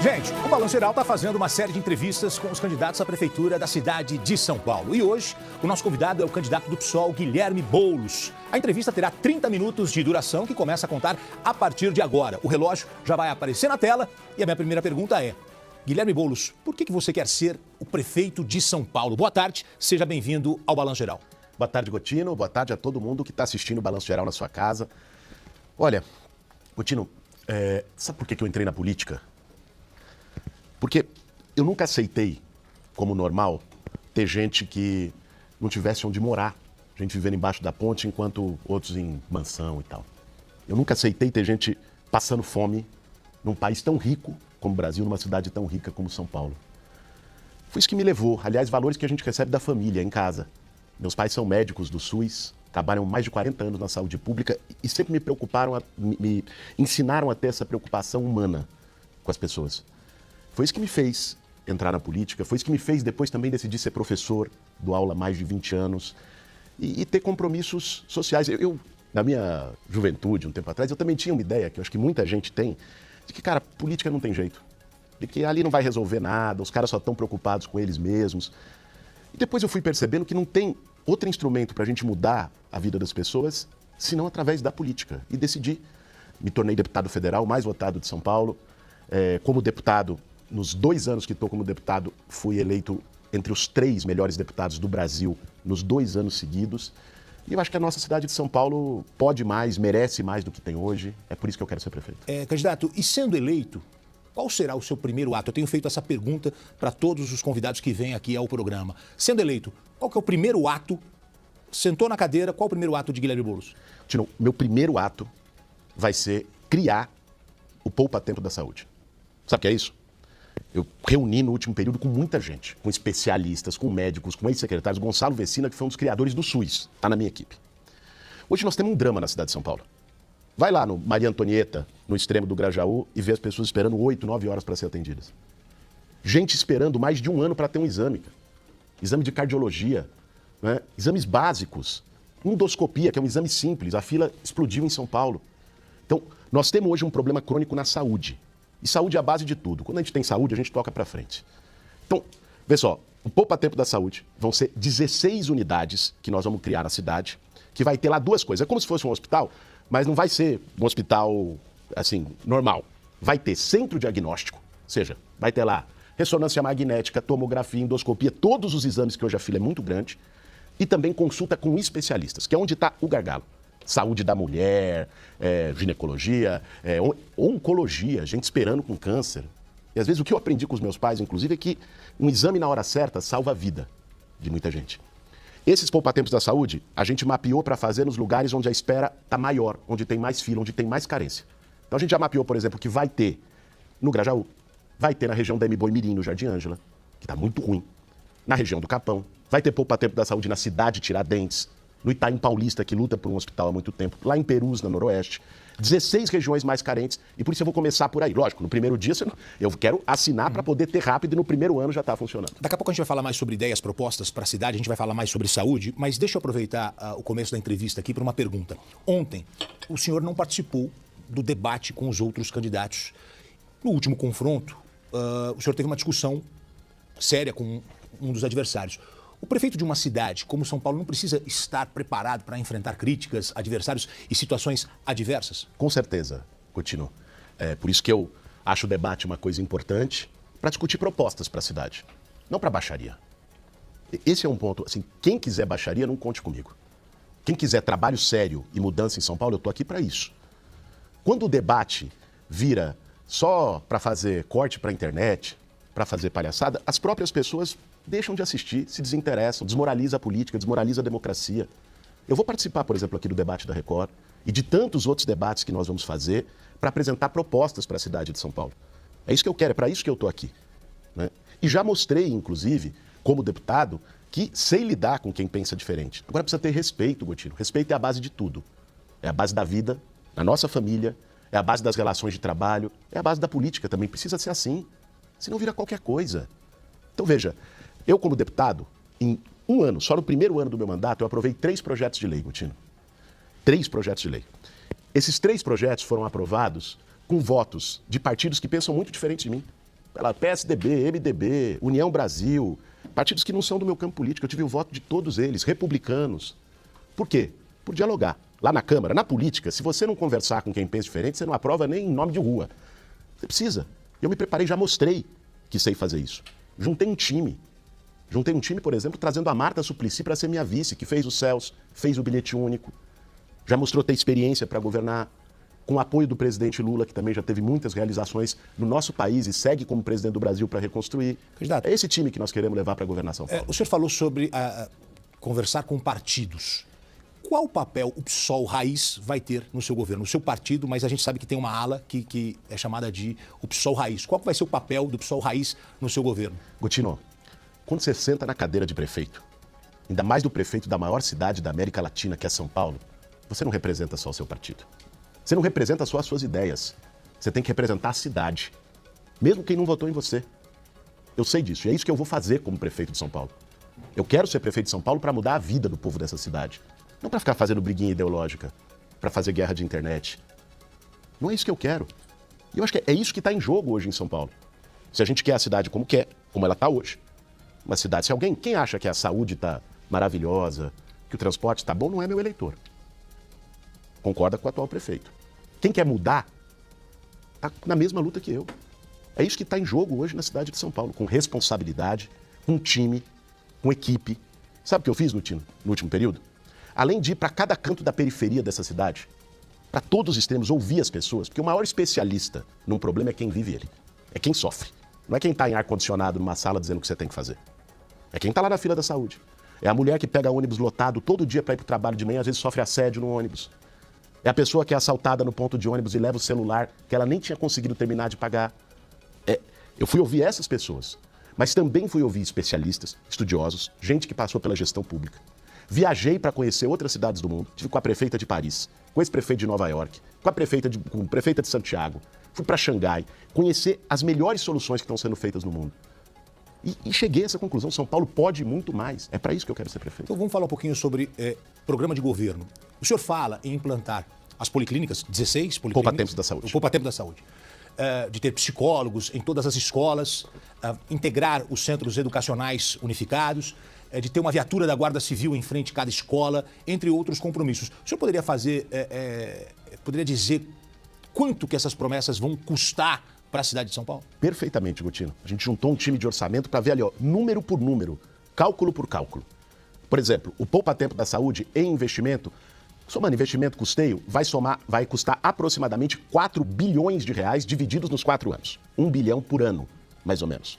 Gente, o Balanço Geral está fazendo uma série de entrevistas com os candidatos à prefeitura da cidade de São Paulo. E hoje, o nosso convidado é o candidato do PSOL, Guilherme Boulos. A entrevista terá 30 minutos de duração, que começa a contar a partir de agora. O relógio já vai aparecer na tela e a minha primeira pergunta é: Guilherme Boulos, por que você quer ser o prefeito de São Paulo? Boa tarde, seja bem-vindo ao Balanço Geral. Boa tarde, Gotino. Boa tarde a todo mundo que está assistindo o Balanço Geral na sua casa. Olha, Gotino, sabe por que eu entrei na política? Porque eu nunca aceitei, como normal, ter gente que não tivesse onde morar. Gente vivendo embaixo da ponte, enquanto outros em mansão e tal. Eu nunca aceitei ter gente passando fome num país tão rico como o Brasil, numa cidade tão rica como São Paulo. Foi isso que me levou. Aliás, valores que a gente recebe da família, em casa. Meus pais são médicos do SUS, trabalham mais de 40 anos na saúde pública e sempre me preocuparam, me ensinaram a ter essa preocupação humana com as pessoas. Foi isso que me fez entrar na política, foi isso que me fez depois também decidir ser professor, dou aula há mais de 20 anos e ter compromissos sociais. Eu, na minha juventude, um tempo atrás, eu também tinha uma ideia, que eu acho que muita gente tem, de que, cara, política não tem jeito. De que ali não vai resolver nada, os caras só estão preocupados com eles mesmos. E depois eu fui percebendo que não tem outro instrumento para a gente mudar a vida das pessoas, senão através da política. E decidi, me tornei deputado federal, mais votado de São Paulo. Como deputado, nos 2 anos que estou como deputado, fui eleito entre os 3 melhores deputados do Brasil nos 2 anos seguidos. E eu acho que a nossa cidade de São Paulo pode mais, merece mais do que tem hoje. É por isso que eu quero ser prefeito. Candidato, e sendo eleito, qual será o seu primeiro ato? Eu tenho feito essa pergunta para todos os convidados que vêm aqui ao programa. Sendo eleito, qual que é o primeiro ato? Sentou na cadeira, qual é o primeiro ato de Guilherme Boulos? Tino, meu primeiro ato vai ser criar o poupa-tempo da saúde. Sabe o que é isso? Eu reuni no último período com muita gente, com especialistas, com médicos, com ex-secretários. Gonçalo Vecina, que foi um dos criadores do SUS, está na minha equipe. Hoje nós temos um drama na cidade de São Paulo. Vai lá no Maria Antonieta, no extremo do Grajaú, e vê as pessoas esperando 8, 9 horas para ser atendidas. Gente esperando mais de 1 ano para ter um exame. Exame de cardiologia, né? Exames básicos. Endoscopia, que é um exame simples. A fila explodiu em São Paulo. Então, nós temos hoje um problema crônico na saúde. E saúde é a base de tudo. Quando a gente tem saúde, a gente toca para frente. Então, vê só, o poupa-tempo da saúde vão ser 16 unidades que nós vamos criar na cidade, que vai ter lá 2 coisas. É como se fosse um hospital, mas não vai ser um hospital, assim, normal. Vai ter centro diagnóstico, ou seja, vai ter lá ressonância magnética, tomografia, endoscopia, todos os exames que hoje a fila é muito grande, e também consulta com especialistas, que é onde está o gargalo. Saúde da mulher, ginecologia, oncologia, gente esperando com câncer. E às vezes o que eu aprendi com os meus pais, inclusive, é que um exame na hora certa salva a vida de muita gente. Esses poupa-tempos da saúde, a gente mapeou para fazer nos lugares onde a espera está maior, onde tem mais fila, onde tem mais carência. Então a gente já mapeou, por exemplo, que vai ter no Grajaú, vai ter na região da Mboi Mirim, no Jardim Ângela, que está muito ruim, na região do Capão, vai ter poupa-tempo da saúde na cidade de Tiradentes, no Itaim Paulista, que luta por um hospital há muito tempo, lá em Perus, na Noroeste. 16 regiões mais carentes, e por isso eu vou começar por aí. Lógico, no primeiro dia eu quero assinar para poder ter rápido e no primeiro ano já está funcionando. Daqui a pouco a gente vai falar mais sobre ideias propostas para a cidade, a gente vai falar mais sobre saúde, mas deixa eu aproveitar o começo da entrevista aqui para uma pergunta. Ontem, o senhor não participou do debate com os outros candidatos. No último confronto, o senhor teve uma discussão séria com um dos adversários. O prefeito de uma cidade como São Paulo não precisa estar preparado para enfrentar críticas, adversários e situações adversas? Com certeza, Gotino. Por isso que eu acho o debate uma coisa importante para discutir propostas para a cidade, não para baixaria. Esse é um ponto, assim, quem quiser baixaria, não conte comigo. Quem quiser trabalho sério e mudança em São Paulo, eu estou aqui para isso. Quando o debate vira só para fazer corte para a internet, para fazer palhaçada, as próprias pessoas deixam de assistir, se desinteressam, desmoraliza a política, desmoraliza a democracia. Eu vou participar, por exemplo, aqui do debate da Record e de tantos outros debates que nós vamos fazer para apresentar propostas para a cidade de São Paulo. É isso que eu quero, é para isso que eu estou aqui, né? E já mostrei, inclusive, como deputado, que sei lidar com quem pensa diferente. Agora precisa ter respeito, Gotino. Respeito é a base de tudo. É a base da vida, da nossa família, é a base das relações de trabalho, é a base da política também. Precisa ser assim, senão vira qualquer coisa. Então veja, eu, como deputado, em 1 ano, só no primeiro ano do meu mandato, eu aprovei 3 projetos de lei, Gotino. 3 projetos de lei. Esses 3 projetos foram aprovados com votos de partidos que pensam muito diferente de mim. pela PSDB, MDB, União Brasil, partidos que não são do meu campo político. Eu tive o voto de todos eles, republicanos. Por quê? Por dialogar. Lá na Câmara, na política, se você não conversar com quem pensa diferente, você não aprova nem em nome de rua. Você precisa. Eu me preparei, já mostrei que sei fazer isso. Juntei um time. Juntei um time, por exemplo, trazendo a Marta Suplicy para ser minha vice, que fez o CELS, fez o bilhete único. Já mostrou ter experiência para governar. Com o apoio do presidente Lula, que também já teve muitas realizações no nosso país e segue como presidente do Brasil para reconstruir. Candidato, é esse time que nós queremos levar para a governação. O senhor falou sobre conversar com partidos. Qual o papel o PSOL Raiz vai ter no seu governo, no seu partido, mas a gente sabe que tem uma ala que é chamada de o PSOL Raiz. Qual vai ser o papel do PSOL Raiz no seu governo? Gotino, quando você senta na cadeira de prefeito, ainda mais do prefeito da maior cidade da América Latina, que é São Paulo, você não representa só o seu partido. Você não representa só as suas ideias. Você tem que representar a cidade. Mesmo quem não votou em você. Eu sei disso. E é isso que eu vou fazer como prefeito de São Paulo. Eu quero ser prefeito de São Paulo para mudar a vida do povo dessa cidade. Não para ficar fazendo briguinha ideológica, para fazer guerra de internet. Não é isso que eu quero. E eu acho que é isso que está em jogo hoje em São Paulo. Se a gente quer a cidade como quer, como ela está hoje. Uma cidade, quem acha que a saúde está maravilhosa, que o transporte está bom, não é meu eleitor. Concorda com o atual prefeito. Quem quer mudar, está na mesma luta que eu. É isso que está em jogo hoje na cidade de São Paulo, com responsabilidade, com time, com equipe. Sabe o que eu fiz no último período? Além de ir para cada canto da periferia dessa cidade, para todos os extremos, ouvir as pessoas, porque o maior especialista num problema é quem vive ele, é quem sofre. Não é quem está em ar-condicionado numa sala dizendo o que você tem que fazer. É quem está lá na fila da saúde. É a mulher que pega ônibus lotado todo dia para ir para o trabalho de manhã, às vezes sofre assédio no ônibus. É a pessoa que é assaltada no ponto de ônibus e leva o celular que ela nem tinha conseguido terminar de pagar. Eu fui ouvir essas pessoas, mas também fui ouvir especialistas, estudiosos, gente que passou pela gestão pública. Viajei para conhecer outras cidades do mundo. Estive com a prefeita de Paris, com esse prefeito de Nova York, com a prefeita de Santiago. Fui para Xangai, conhecer as melhores soluções que estão sendo feitas no mundo. E cheguei a essa conclusão, São Paulo pode muito mais. É para isso que eu quero ser prefeito. Então vamos falar um pouquinho sobre programa de governo. O senhor fala em implantar as policlínicas, 16 policlínicas. Poupa-tempos da saúde. O poupa-tempo da saúde. De ter psicólogos em todas as escolas, integrar os centros educacionais unificados, de ter uma viatura da Guarda Civil em frente a cada escola, entre outros compromissos. O senhor poderia poderia dizer quanto que essas promessas vão custar para a cidade de São Paulo? Perfeitamente, Gotino. A gente juntou um time de orçamento para ver ali, número por número, cálculo por cálculo. Por exemplo, o poupa-tempo da saúde em investimento, somando investimento, custeio, vai custar aproximadamente 4 bilhões de reais divididos nos 4 anos. 1 bilhão por ano, mais ou menos.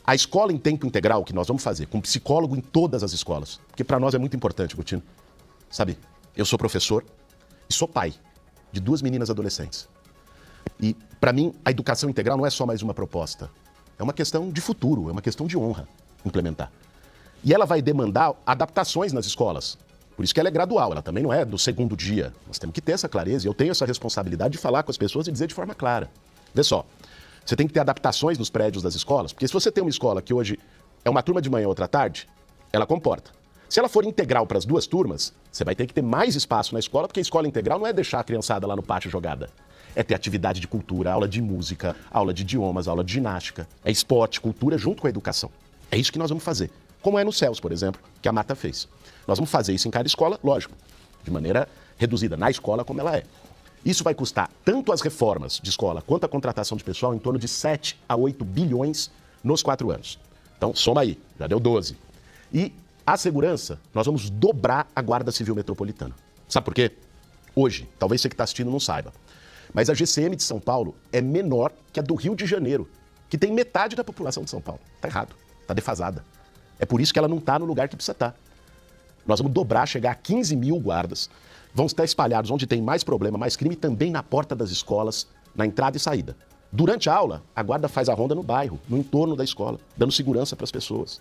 A escola em tempo integral que nós vamos fazer, com psicólogo em todas as escolas, porque para nós é muito importante, Gotino. Sabe, eu sou professor e sou pai de 2 meninas adolescentes. E, para mim, a educação integral não é só mais uma proposta. É uma questão de futuro, é uma questão de honra implementar. E ela vai demandar adaptações nas escolas. Por isso que ela é gradual, ela também não é do segundo dia. Nós temos que ter essa clareza e eu tenho essa responsabilidade de falar com as pessoas e dizer de forma clara. Vê só, você tem que ter adaptações nos prédios das escolas, porque se você tem uma escola que hoje é uma turma de manhã e outra tarde, ela comporta. Se ela for integral para as 2 turmas, você vai ter que ter mais espaço na escola, porque a escola integral não é deixar a criançada lá no pátio jogada. É ter atividade de cultura, aula de música, aula de idiomas, aula de ginástica. É esporte, cultura junto com a educação. É isso que nós vamos fazer. Como é no CELS, por exemplo, que a Marta fez. Nós vamos fazer isso em cada escola, lógico, de maneira reduzida, na escola como ela é. Isso vai custar tanto as reformas de escola quanto a contratação de pessoal em torno de 7 a 8 bilhões nos 4 anos. Então, soma aí, já deu 12. E a segurança, nós vamos dobrar a Guarda Civil Metropolitana. Sabe por quê? Hoje, talvez você que está assistindo não saiba, mas a GCM de São Paulo é menor que a do Rio de Janeiro, que tem metade da população de São Paulo. Está errado, está defasada. É por isso que ela não está no lugar que precisa estar. Nós vamos dobrar, chegar a 15 mil guardas. Vão estar espalhados onde tem mais problema, mais crime, também na porta das escolas, na entrada e saída. Durante a aula, a guarda faz a ronda no bairro, no entorno da escola, dando segurança para as pessoas.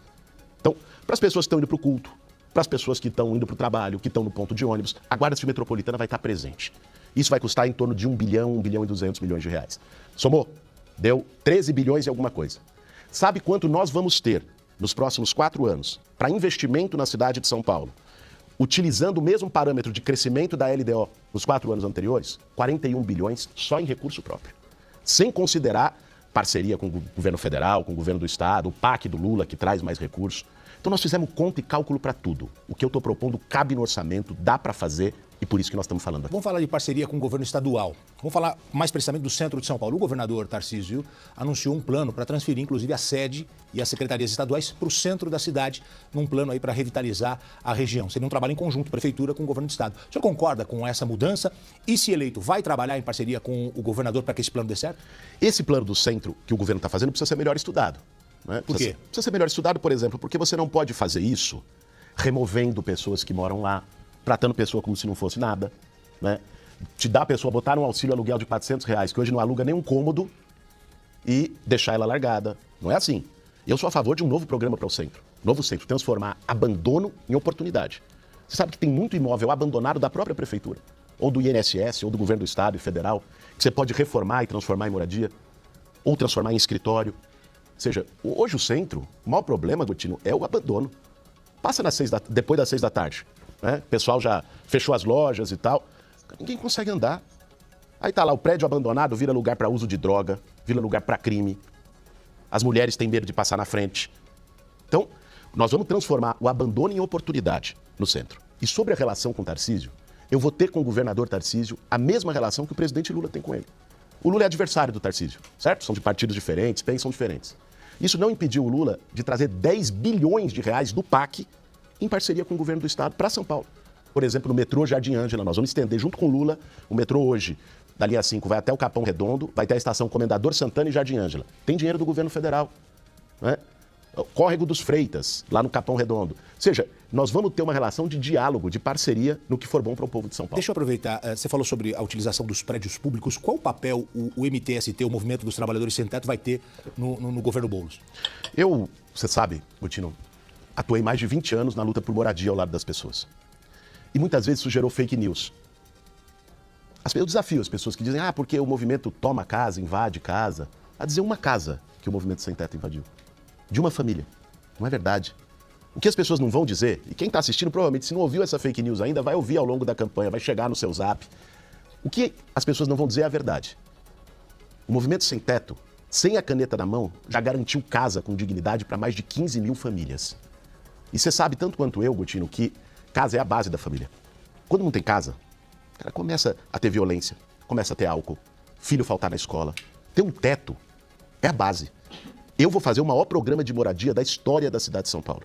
Então, para as pessoas que estão indo para o culto, para as pessoas que estão indo para o trabalho, que estão no ponto de ônibus, a Guarda Civil Metropolitana vai estar presente. Isso vai custar em torno de 1 bilhão e 200 milhões de reais. Somou? Deu 13 bilhões e alguma coisa. Sabe quanto nós vamos ter nos próximos 4 anos para investimento na cidade de São Paulo, utilizando o mesmo parâmetro de crescimento da LDO nos 4 anos anteriores? 41 bilhões só em recurso próprio. Sem considerar parceria com o governo federal, com o governo do estado, o PAC do Lula, que traz mais recursos. Então nós fizemos conta e cálculo para tudo. O que eu estou propondo cabe no orçamento, dá para fazer e por isso que nós estamos falando aqui. Vamos falar de parceria com o governo estadual. Vamos falar mais precisamente do centro de São Paulo. O governador Tarcísio anunciou um plano para transferir, inclusive, a sede e as secretarias estaduais para o centro da cidade, num plano aí para revitalizar a região. Seria um trabalho em conjunto, prefeitura com o governo do estado. O senhor concorda com essa mudança? E, se eleito, vai trabalhar em parceria com o governador para que esse plano dê certo? Esse plano do centro que o governo está fazendo precisa ser melhor estudado. Né? Por quê? Precisa ser melhor estudado, por exemplo, porque você não pode fazer isso removendo pessoas que moram lá, tratando a pessoa como se não fosse nada, né? Te dá a pessoa, botar um auxílio aluguel de R$400, que hoje não aluga nenhum cômodo, e deixar ela largada. Não é assim. Eu sou a favor de um novo programa para o centro. Novo centro, transformar abandono em oportunidade. Você sabe que tem muito imóvel abandonado da própria prefeitura, ou do INSS, ou do governo do estado e federal, que você pode reformar e transformar em moradia, ou transformar em escritório. Ou seja, hoje o centro, o maior problema, Gotino, é o abandono. Passa depois das 6 da tarde. Né? O pessoal já fechou as lojas e tal. Ninguém consegue andar. Aí tá lá, o prédio abandonado vira lugar para uso de droga, vira lugar para crime. As mulheres têm medo de passar na frente. Então, nós vamos transformar o abandono em oportunidade no centro. E sobre a relação com o Tarcísio, eu vou ter com o governador Tarcísio a mesma relação que o presidente Lula tem com ele. O Lula é adversário do Tarcísio, certo? São de partidos diferentes, pensam diferentes. Isso não impediu o Lula de trazer 10 bilhões de reais do PAC em parceria com o governo do estado para São Paulo. Por exemplo, no metrô Jardim Ângela, nós vamos estender junto com o Lula o metrô hoje, da linha 5, vai até o Capão Redondo, vai ter a estação Comendador Santana e Jardim Ângela. Tem dinheiro do governo federal, né? Córrego dos Freitas, lá no Capão Redondo. Ou seja, nós vamos ter uma relação de diálogo, de parceria no que for bom para o povo de São Paulo. Deixa eu aproveitar, você falou sobre a utilização dos prédios públicos. Qual o papel o MTST, o Movimento dos Trabalhadores Sem Teto, vai ter no governo Boulos? Você sabe, Gotino, atuei mais de 20 anos na luta por moradia ao lado das pessoas. E muitas vezes isso gerou fake news. Eu desafio as pessoas que dizem, porque o movimento toma casa, invade casa, a dizer uma casa que o Movimento Sem Teto invadiu. De uma família. Não é verdade. O que as pessoas não vão dizer, e quem está assistindo provavelmente, se não ouviu essa fake news ainda, vai ouvir ao longo da campanha, vai chegar no seu zap. O que as pessoas não vão dizer é a verdade. O Movimento Sem Teto, sem a caneta na mão, já garantiu casa com dignidade para mais de 15 mil famílias. E você sabe, tanto quanto eu, Gotino, que casa é a base da família. Quando não tem casa, o cara começa a ter violência, começa a ter álcool, filho faltar na escola. Ter um teto é a base. Eu vou fazer o maior programa de moradia da história da cidade de São Paulo.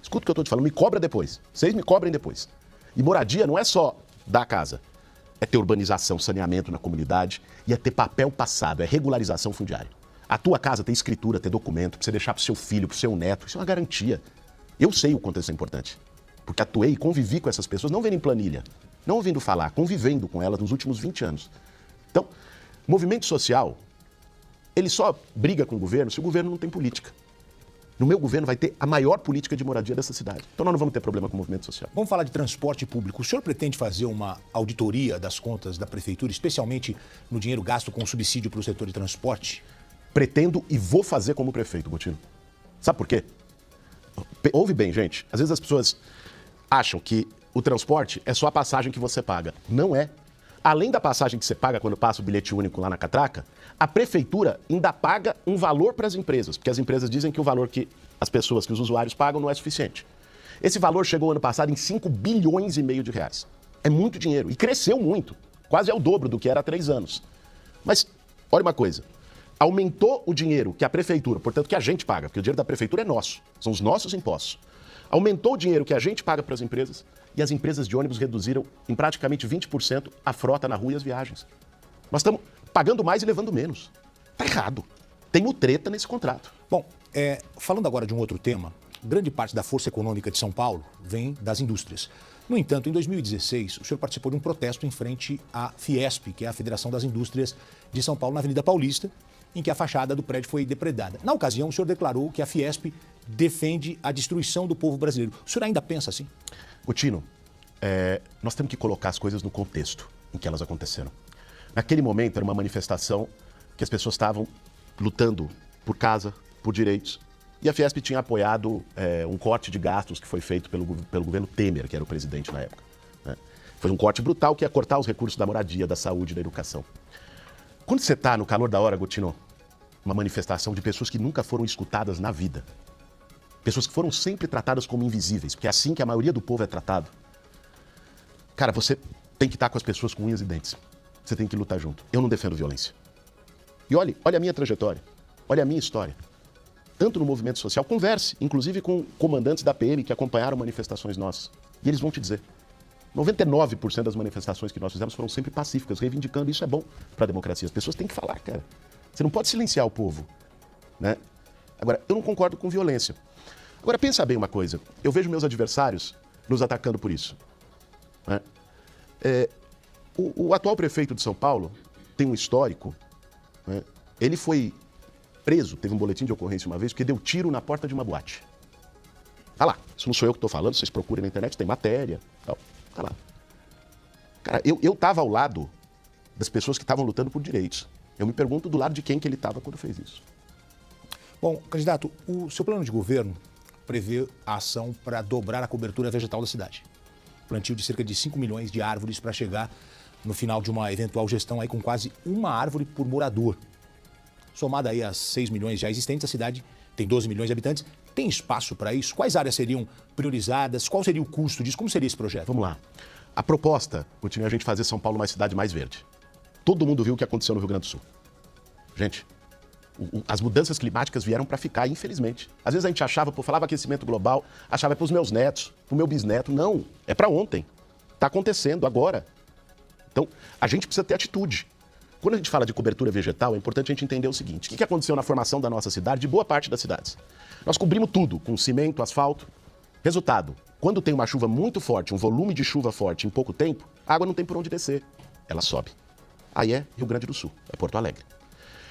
Escuta o que eu estou te falando, me cobra depois. Vocês me cobrem depois. E moradia não é só dar casa. É ter urbanização, saneamento na comunidade e é ter papel passado, é regularização fundiária. A tua casa tem escritura, tem documento, pra você deixar pro seu filho, pro seu neto. Isso é uma garantia. Eu sei o quanto isso é importante. Porque atuei e convivi com essas pessoas, não vendo em planilha, não ouvindo falar, convivendo com elas nos últimos 20 anos. Então, movimento social, ele só briga com o governo se o governo não tem política. No meu governo vai ter a maior política de moradia dessa cidade. Então nós não vamos ter problema com o movimento social. Vamos falar de transporte público. O senhor pretende fazer uma auditoria das contas da prefeitura, especialmente no dinheiro gasto com subsídio para o setor de transporte? Pretendo e vou fazer como prefeito, Gotino. Sabe por quê? Ouve bem, gente. Às vezes as pessoas acham que o transporte é só a passagem que você paga. Não é. Além da passagem que você paga quando passa o bilhete único lá na catraca, a prefeitura ainda paga um valor para as empresas, porque as empresas dizem que o valor que as pessoas, que os usuários pagam não é suficiente. Esse valor chegou ano passado em 5 bilhões e meio de reais. É muito dinheiro e cresceu muito, quase é o dobro do que era há 3 anos. Mas, olha uma coisa, aumentou o dinheiro que a prefeitura, portanto que a gente paga, porque o dinheiro da prefeitura é nosso, são os nossos impostos. Aumentou o dinheiro que a gente paga para as empresas e as empresas de ônibus reduziram em praticamente 20% a frota na rua e as viagens. Nós estamos pagando mais e levando menos. Está errado. Tem treta nesse contrato. Bom, falando agora de um outro tema, grande parte da força econômica de São Paulo vem das indústrias. No entanto, em 2016, o senhor participou de um protesto em frente à Fiesp, que é a Federação das Indústrias de São Paulo, na Avenida Paulista, em que a fachada do prédio foi depredada. Na ocasião, o senhor declarou que a Fiesp defende a destruição do povo brasileiro. O senhor ainda pensa assim? Gotino, nós temos que colocar as coisas no contexto em que elas aconteceram. Naquele momento, era uma manifestação que as pessoas estavam lutando por casa, por direitos. E a Fiesp tinha apoiado um corte de gastos que foi feito pelo governo Temer, que era o presidente na época. Né? Foi um corte brutal que ia cortar os recursos da moradia, da saúde, da educação. Quando você está no calor da hora, Gotino, uma manifestação de pessoas que nunca foram escutadas na vida. Pessoas que foram sempre tratadas como invisíveis, porque é assim que a maioria do povo é tratado. Cara, você tem que estar com as pessoas com unhas e dentes. Você tem que lutar junto. Eu não defendo violência. E olha a minha trajetória, olha a minha história. Tanto no movimento social, converse, inclusive com comandantes da PM que acompanharam manifestações nossas. E eles vão te dizer. 99% das manifestações que nós fizemos foram sempre pacíficas, reivindicando. Isso é bom para a democracia. As pessoas têm que falar, cara. Você não pode silenciar o povo, né? Agora, eu não concordo com violência. Agora, pensa bem uma coisa. Eu vejo meus adversários nos atacando por isso, né? O atual prefeito de São Paulo tem um histórico, né? Ele foi preso, teve um boletim de ocorrência uma vez, porque deu tiro na porta de uma boate. Tá lá. Isso não sou eu que estou falando, vocês procurem na internet, tem matéria, tal. Tá lá. Cara, eu tava ao lado das pessoas que estavam lutando por direitos. Eu me pergunto do lado de quem que ele estava quando fez isso. Bom, candidato, o seu plano de governo prevê a ação para dobrar a cobertura vegetal da cidade. Plantio de cerca de 5 milhões de árvores para chegar no final de uma eventual gestão aí com quase uma árvore por morador. Somada aí às 6 milhões já existentes, a cidade tem 12 milhões de habitantes. Tem espaço para isso? Quais áreas seriam priorizadas? Qual seria o custo disso? Como seria esse projeto? Vamos lá. A proposta continua a gente fazer São Paulo uma cidade mais verde. Todo mundo viu o que aconteceu no Rio Grande do Sul. Gente, as mudanças climáticas vieram para ficar, infelizmente. Às vezes a gente achava, falava aquecimento global, achava para os meus netos, para o meu bisneto. Não, é para ontem. Está acontecendo agora. Então, a gente precisa ter atitude. Quando a gente fala de cobertura vegetal, é importante a gente entender o seguinte. O que aconteceu na formação da nossa cidade, de boa parte das cidades? Nós cobrimos tudo, com cimento, asfalto. Resultado, quando tem uma chuva muito forte, um volume de chuva forte em pouco tempo, a água não tem por onde descer. Ela sobe. Aí é Rio Grande do Sul, é Porto Alegre.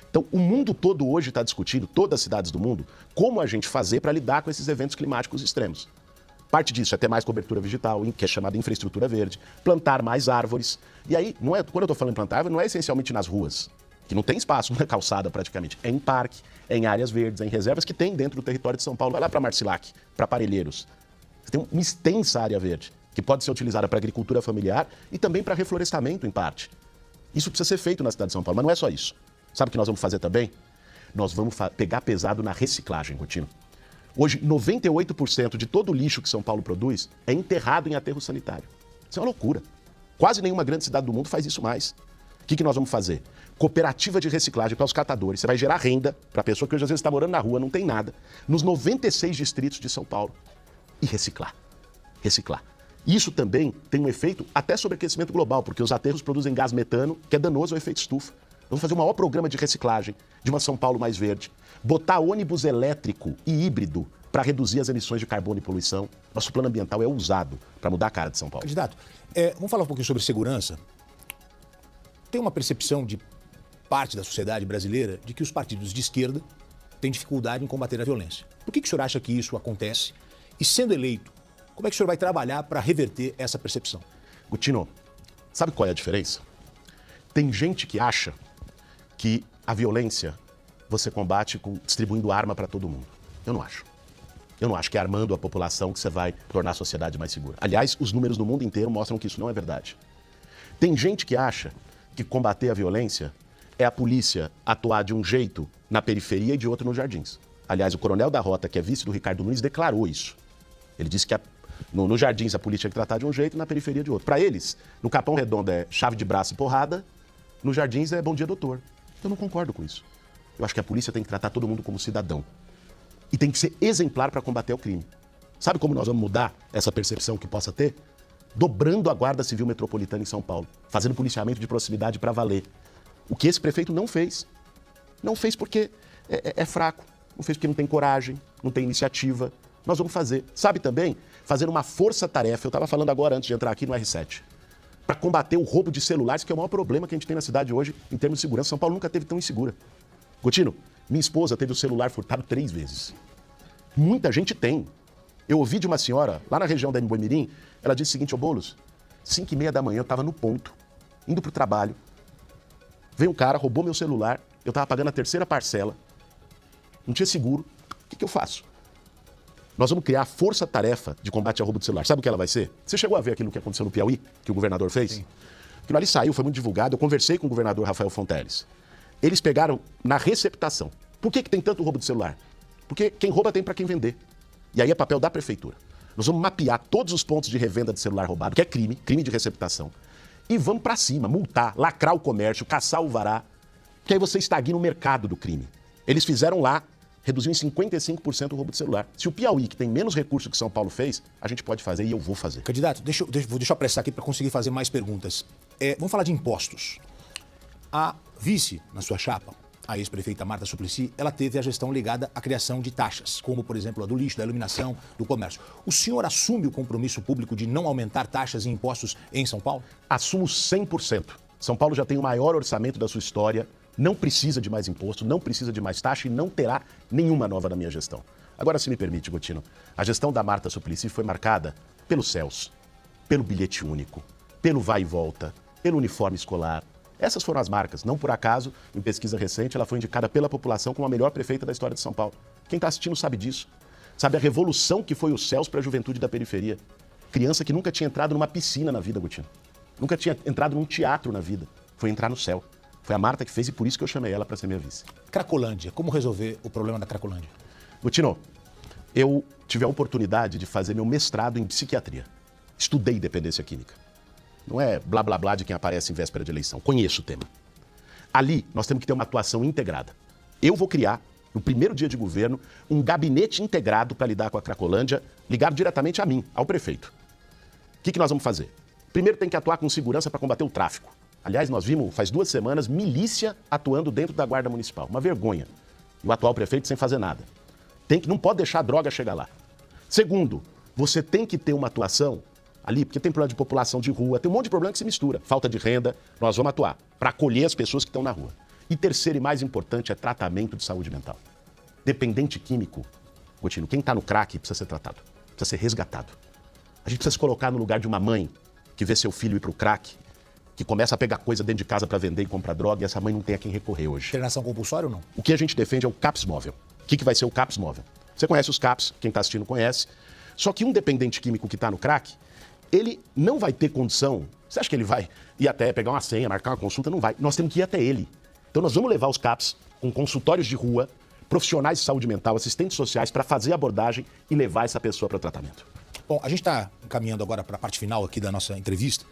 Então, o mundo todo hoje está discutindo, todas as cidades do mundo, como a gente fazer para lidar com esses eventos climáticos extremos. Parte disso é ter mais cobertura vegetal, que é chamada infraestrutura verde, plantar mais árvores. E aí, quando eu estou falando em plantar árvore, não é essencialmente nas ruas, que não tem espaço na calçada praticamente. É em parque, é em áreas verdes, é em reservas que tem dentro do território de São Paulo. Vai lá para Marcilac, para Parelheiros. Você tem uma extensa área verde, que pode ser utilizada para agricultura familiar e também para reflorestamento, em parte. Isso precisa ser feito na cidade de São Paulo, mas não é só isso. Sabe o que nós vamos fazer também? Nós vamos pegar pesado na reciclagem, Coutinho. Hoje, 98% de todo o lixo que São Paulo produz é enterrado em aterro sanitário. Isso é uma loucura. Quase nenhuma grande cidade do mundo faz isso mais. O que nós vamos fazer? Cooperativa de reciclagem para os catadores. Você vai gerar renda para a pessoa que hoje às vezes está morando na rua, não tem nada, nos 96 distritos de São Paulo. E reciclar. Reciclar. Isso também tem um efeito até sobre aquecimento global, porque os aterros produzem gás metano, que é danoso ao efeito estufa. Vamos fazer o maior programa de reciclagem de uma São Paulo mais verde. Botar ônibus elétrico e híbrido para reduzir as emissões de carbono e poluição. Nosso plano ambiental é usado para mudar a cara de São Paulo. Candidato, vamos falar um pouquinho sobre segurança. Tem uma percepção de parte da sociedade brasileira de que os partidos de esquerda têm dificuldade em combater a violência. Por que o senhor acha que isso acontece? E sendo eleito, como é que o senhor vai trabalhar para reverter essa percepção? Gutino, sabe qual é a diferença? Tem gente que acha que a violência você combate distribuindo arma para todo mundo. Eu não acho. Eu não acho que é armando a população que você vai tornar a sociedade mais segura. Aliás, os números no mundo inteiro mostram que isso não é verdade. Tem gente que acha que combater a violência é a polícia atuar de um jeito na periferia e de outro nos jardins. Aliás, o coronel da Rota, que é vice do Ricardo Nunes, declarou isso. Ele disse que nos jardins a polícia tem que tratar de um jeito e na periferia de outro. Para eles, no Capão Redondo é chave de braço e porrada, nos jardins é bom dia, doutor. Eu não concordo com isso. Eu acho que a polícia tem que tratar todo mundo como cidadão. E tem que ser exemplar para combater o crime. Sabe como nós vamos mudar essa percepção que possa ter? Dobrando a Guarda Civil Metropolitana em São Paulo. Fazendo policiamento de proximidade para valer. O que esse prefeito não fez. Não fez porque é fraco. Não fez porque não tem coragem, não tem iniciativa. Nós vamos fazer. Sabe também? Fazer uma força-tarefa. Eu estava falando agora antes de entrar aqui no R7. Para combater o roubo de celulares, que é o maior problema que a gente tem na cidade hoje em termos de segurança. São Paulo nunca teve tão insegura. Coutinho, minha esposa teve o celular furtado 3 vezes. Muita gente tem. Eu ouvi de uma senhora, lá na região da Emboimirim, ela disse o seguinte: ô Boulos, 5h30 da manhã eu estava no ponto, indo para o trabalho, veio um cara, roubou meu celular, eu estava pagando a 3ª parcela, não tinha seguro, o que eu faço? Nós vamos criar a força-tarefa de combate ao roubo de celular. Sabe o que ela vai ser? Você chegou a ver aquilo que aconteceu no Piauí, que o governador fez? Sim. Aquilo ali saiu, foi muito divulgado, eu conversei com o governador Rafael Fonteles. Eles pegaram na receptação. Por que tem tanto roubo de celular? Porque quem rouba tem para quem vender. E aí é papel da prefeitura. Nós vamos mapear todos os pontos de revenda de celular roubado, que é crime de receptação. E vamos para cima, multar, lacrar o comércio, caçar o alvará, que aí você estagna o mercado do crime. Eles fizeram lá, reduziu em 55% o roubo de celular. Se o Piauí, que tem menos recursos que São Paulo, fez, a gente pode fazer e eu vou fazer. Candidato, deixa eu apressar aqui para conseguir fazer mais perguntas. Vamos falar de impostos. A vice, na sua chapa, a ex-prefeita Marta Suplicy, ela teve a gestão ligada à criação de taxas, como, por exemplo, a do lixo, da iluminação, do comércio. O senhor assume o compromisso público de não aumentar taxas e impostos em São Paulo? Assumo 100%. São Paulo já tem o maior orçamento da sua história, não precisa de mais imposto, não precisa de mais taxa e não terá nenhuma nova na minha gestão. Agora, se me permite, Gotino, a gestão da Marta Suplicy foi marcada pelos céus, pelo bilhete único, pelo vai e volta, pelo uniforme escolar. Essas foram as marcas. Não por acaso, em pesquisa recente, ela foi indicada pela população como a melhor prefeita da história de São Paulo. Quem está assistindo sabe disso. Sabe a revolução que foi os céus para a juventude da periferia. Criança que nunca tinha entrado numa piscina na vida, Gotino. Nunca tinha entrado num teatro na vida. Foi entrar no céu. Foi a Marta que fez e por isso que eu chamei ela para ser minha vice. Cracolândia. Como resolver o problema da Cracolândia? Gotino, eu tive a oportunidade de fazer meu mestrado em psiquiatria. Estudei dependência química. Não é blá blá blá de quem aparece em véspera de eleição. Conheço o tema. Ali, nós temos que ter uma atuação integrada. Eu vou criar, no primeiro dia de governo, um gabinete integrado para lidar com a Cracolândia, ligado diretamente a mim, ao prefeito. O que nós vamos fazer? Primeiro tem que atuar com segurança para combater o tráfico. Aliás, nós vimos, faz 2 semanas, milícia atuando dentro da Guarda Municipal. Uma vergonha. E o atual prefeito sem fazer nada. Não pode deixar a droga chegar lá. Segundo, você tem que ter uma atuação ali, porque tem problema de população de rua, tem um monte de problema que se mistura. Falta de renda, nós vamos atuar para acolher as pessoas que estão na rua. E terceiro e mais importante é tratamento de saúde mental. Dependente químico, Gotino, quem está no crack precisa ser tratado, precisa ser resgatado. A gente precisa se colocar no lugar de uma mãe que vê seu filho ir para o crack, que começa a pegar coisa dentro de casa para vender e comprar droga, e essa mãe não tem a quem recorrer hoje. Internação compulsória ou não? O que a gente defende é o CAPS móvel. O que vai ser o CAPS móvel? Você conhece os CAPS, quem está assistindo conhece. Só que um dependente químico que está no crack, ele não vai ter condição. Você acha que ele vai ir até pegar uma senha, marcar uma consulta? Não vai. Nós temos que ir até ele. Então nós vamos levar os CAPS com consultórios de rua, profissionais de saúde mental, assistentes sociais, para fazer a abordagem e levar essa pessoa para tratamento. Bom, a gente está encaminhando agora para a parte final aqui da nossa entrevista.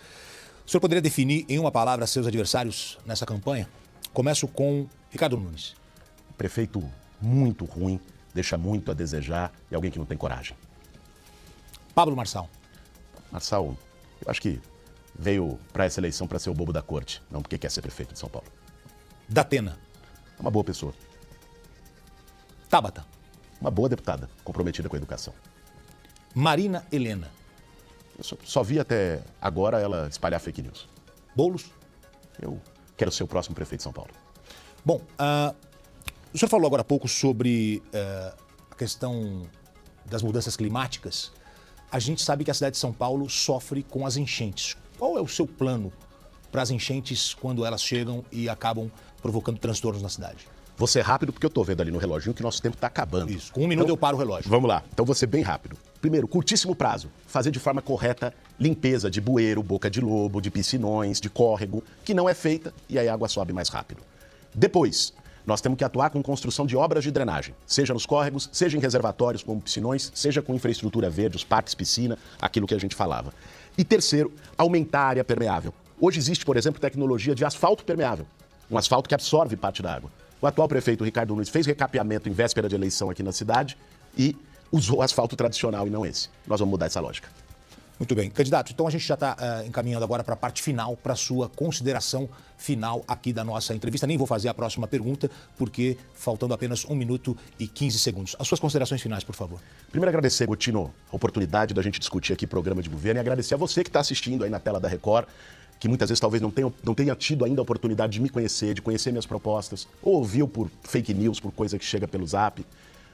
O senhor poderia definir em uma palavra seus adversários nessa campanha? Começo com Ricardo Nunes. Prefeito muito ruim, deixa muito a desejar e alguém que não tem coragem. Pablo Marçal. Marçal, eu acho que veio para essa eleição para ser o bobo da corte, não porque quer ser prefeito de São Paulo. Datena. É uma boa pessoa. Tabata. Uma boa deputada, comprometida com a educação. Marina Helena. Eu só vi até agora ela espalhar fake news. Boulos. Eu quero ser o próximo prefeito de São Paulo. Bom, o senhor falou agora há pouco sobre a questão das mudanças climáticas. A gente sabe que a cidade de São Paulo sofre com as enchentes. Qual é o seu plano para as enchentes quando elas chegam e acabam provocando transtornos na cidade? Vou ser rápido porque eu estou vendo ali no reloginho que o nosso tempo está acabando. Isso, com 1 minuto eu paro o relógio. Vamos lá, então vou ser bem rápido. Primeiro, curtíssimo prazo, fazer de forma correta limpeza de bueiro, boca de lobo, de piscinões, de córrego, que não é feita e aí a água sobe mais rápido. Depois, nós temos que atuar com construção de obras de drenagem, seja nos córregos, seja em reservatórios como piscinões, seja com infraestrutura verde, os parques, piscina, aquilo que a gente falava. E terceiro, aumentar a área permeável. Hoje existe, por exemplo, tecnologia de asfalto permeável, um asfalto que absorve parte da água. O atual prefeito Ricardo Nunes fez recapeamento em véspera de eleição aqui na cidade e usou asfalto tradicional e não esse. Nós vamos mudar essa lógica. Muito bem. Candidato, então a gente já está encaminhando agora para a parte final, para a sua consideração final aqui da nossa entrevista. Nem vou fazer a próxima pergunta, porque faltando apenas 1 minuto e 15 segundos. As suas considerações finais, por favor. Primeiro, agradecer, Gotino, a oportunidade da gente discutir aqui programa de governo e agradecer a você que está assistindo aí na tela da Record, que muitas vezes talvez não tenha tido ainda a oportunidade de me conhecer, de conhecer minhas propostas, ou ouviu por fake news, por coisa que chega pelo Zap.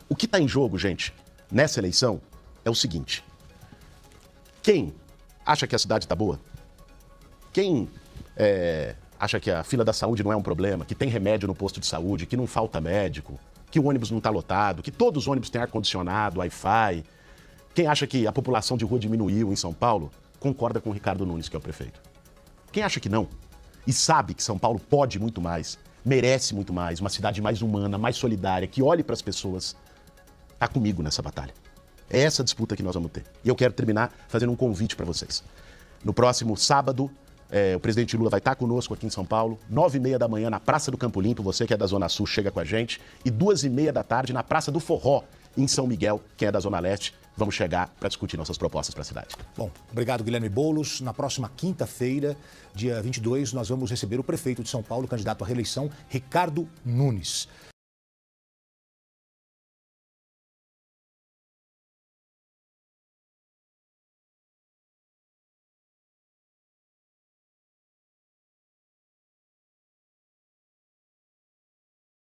O que está em jogo, gente, nessa eleição é o seguinte. Quem acha que a cidade está boa? Quem acha que a fila da saúde não é um problema, que tem remédio no posto de saúde, que não falta médico, que o ônibus não está lotado, que todos os ônibus têm ar-condicionado, Wi-Fi? Quem acha que a população de rua diminuiu em São Paulo, concorda com o Ricardo Nunes, que é o prefeito. Quem acha que não, e sabe que São Paulo pode muito mais, merece muito mais, uma cidade mais humana, mais solidária, que olhe para as pessoas, está comigo nessa batalha. É essa disputa que nós vamos ter. E eu quero terminar fazendo um convite para vocês. No próximo sábado, o presidente Lula vai estar conosco aqui em São Paulo, 9h30 da manhã na Praça do Campo Limpo, você que é da Zona Sul chega com a gente, e 2h30 da tarde na Praça do Forró, em São Miguel, quem é da Zona Leste, vamos chegar para discutir nossas propostas para a cidade. Bom, obrigado, Guilherme Boulos. Na próxima quinta-feira, dia 22, nós vamos receber o prefeito de São Paulo, candidato à reeleição, Ricardo Nunes.